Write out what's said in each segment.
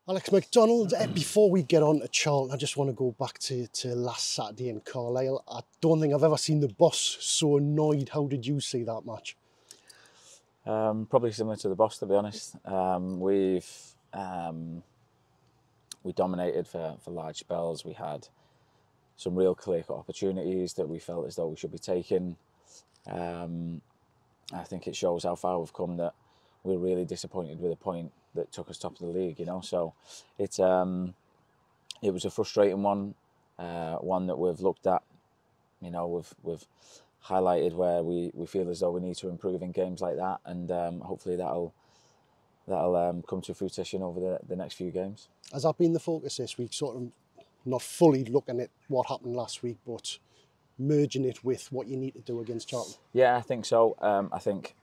Alex MacDonald, before we get on to Charlton, I just want to go back to last Saturday in Carlisle. I don't think I've ever seen the boss so annoyed. How did you see that match? Probably similar to the boss, to be honest. We dominated for large spells. We had some real clear-cut opportunities that we felt as though we should be taking. I think it shows how far we've come that we're really disappointed with a point that took us top of the league, you know. So it was a frustrating one, one that we've looked at. You know, we've highlighted where we feel as though we need to improve in games like that, and hopefully that'll come to fruition over the next few games. Has that been the focus this week? Sort of not fully looking at what happened last week, but merging it with what you need to do against Charlton? Yeah, I think so. I think,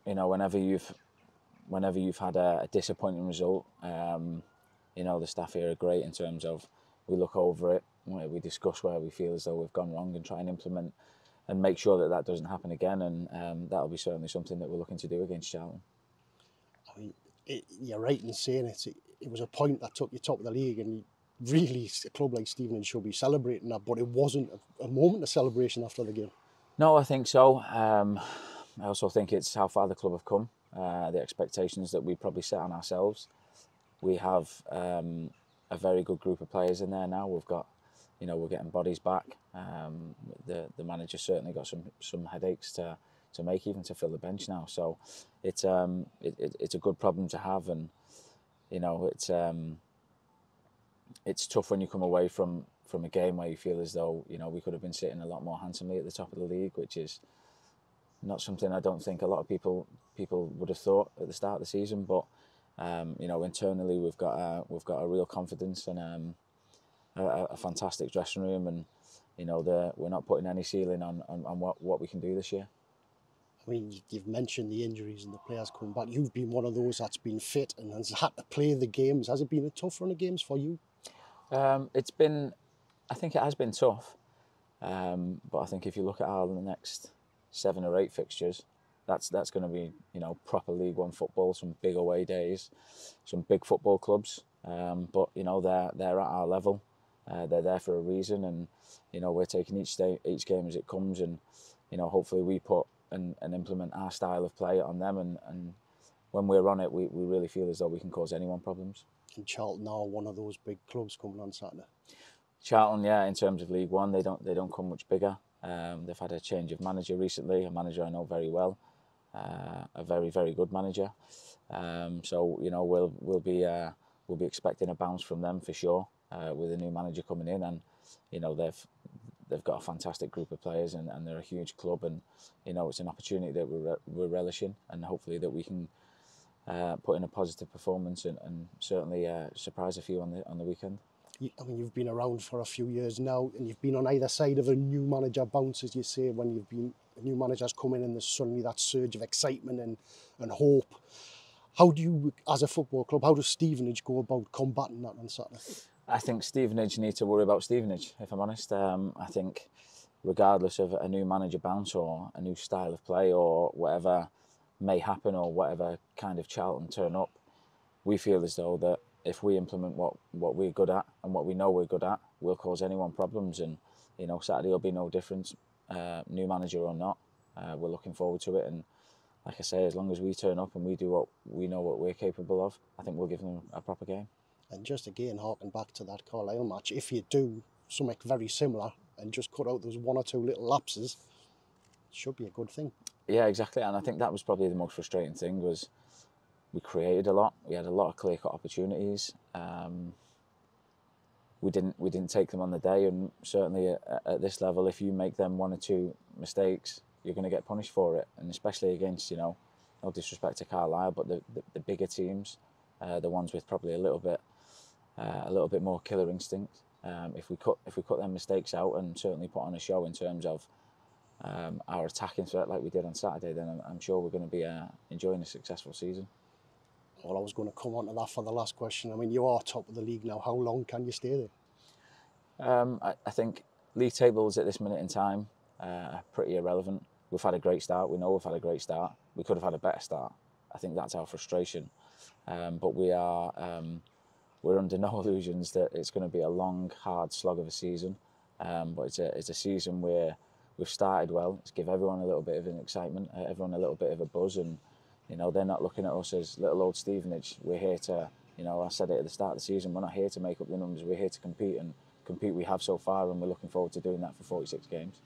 you know, whenever you've had a disappointing result, you know, the staff here are great in terms of we look over it, we discuss where we feel as though we've gone wrong and try and implement and make sure that that doesn't happen again, and that'll be certainly something that we're looking to do against Charlton. I mean, you're right in saying it was a point that took you top of the league, and really a club like Stevenage should be celebrating that, but it wasn't a moment of celebration after the game. No, I think so. I also think it's how far the club have come, the expectations that we probably set on ourselves. We have a very good group of players in there now. We've got, you know, we're getting bodies back. The manager certainly got some headaches to make, even to fill the bench now. So it's a good problem to have, and you know, it's tough when you come away from a game where you feel as though, you know, we could have been sitting a lot more handsomely at the top of the league, which is not something I don't think a lot of people would have thought at the start of the season. But you know, internally we've got a real confidence and a fantastic dressing room, and you know, we're not putting any ceiling on what we can do this year. I mean, you've mentioned the injuries and the players coming back. You've been one of those that's been fit and has had to play the games. Has it been a tough run of games for you? I think it has been tough, but I think if you look at the next 7 or 8 fixtures, that's going to be, you know, proper League One football, some big away days, some big football clubs. But you know, they're at our level. They're there for a reason, and you know, we're taking each game as it comes, and you know, hopefully we put and implement our style of play on them, and when we're on it, we really feel as though we can cause anyone problems. And Charlton are one of those big clubs coming on Saturday. Charlton, yeah, in terms of League One, they don't come much bigger. They've had a change of manager recently, a manager I know very well, a very, very good manager. So you know, we'll be expecting a bounce from them for sure, with a new manager coming in, and you know, they've got a fantastic group of players, and they're a huge club, and you know, it's an opportunity that we're relishing, and hopefully that we can put in a positive performance and certainly surprise a few on the weekend. I mean, you've been around for a few years now, and you've been on either side of a new manager bounce, as you say, when a new manager's come in and there's suddenly that surge of excitement and hope. How do you, as a football club, how does Stevenage go about combating that on Saturday? I think Stevenage need to worry about Stevenage, if I'm honest. I think regardless of a new manager bounce or a new style of play or whatever may happen or whatever kind of Charlton turn up, we feel as though that if we implement what we're good at and what we know we're good at, we'll cause anyone problems. And you know, Saturday will be no different, new manager or not. We're looking forward to it, and like I say, as long as we turn up and we do what we know what we're capable of, I think we'll give them a proper game. And just again, harking back to that Carlisle match, if you do something very similar and just cut out those 1 or 2 little lapses, it should be a good thing. Yeah, exactly. And I think that was probably the most frustrating thing, was we created a lot. We had a lot of clear-cut opportunities. We didn't take them on the day, and certainly at this level, if you make them 1 or 2 mistakes, you're going to get punished for it. And especially against, you know, no disrespect to Carlisle, but the bigger teams, the ones with probably a little bit more killer instinct. If we cut them mistakes out and certainly put on a show in terms of our attacking threat like we did on Saturday, then I'm sure we're going to be enjoying a successful season. Well, I was going to come on to that for the last question. I mean, you are top of the league now. How long can you stay there? I think league tables at this minute in time are pretty irrelevant. We've had a great start. We know we've had a great start. We could have had a better start. I think that's our frustration. But we are we're under no illusions that it's going to be a long, hard slog of a season. But it's a season where we've started well. It's give everyone a little bit of an excitement, everyone a little bit of a buzz, and you know, they're not looking at us as little old Stevenage. We're here to, you know, I said it at the start of the season, we're not here to make up the numbers. We're here to compete, and compete we have so far, and we're looking forward to doing that for 46 games.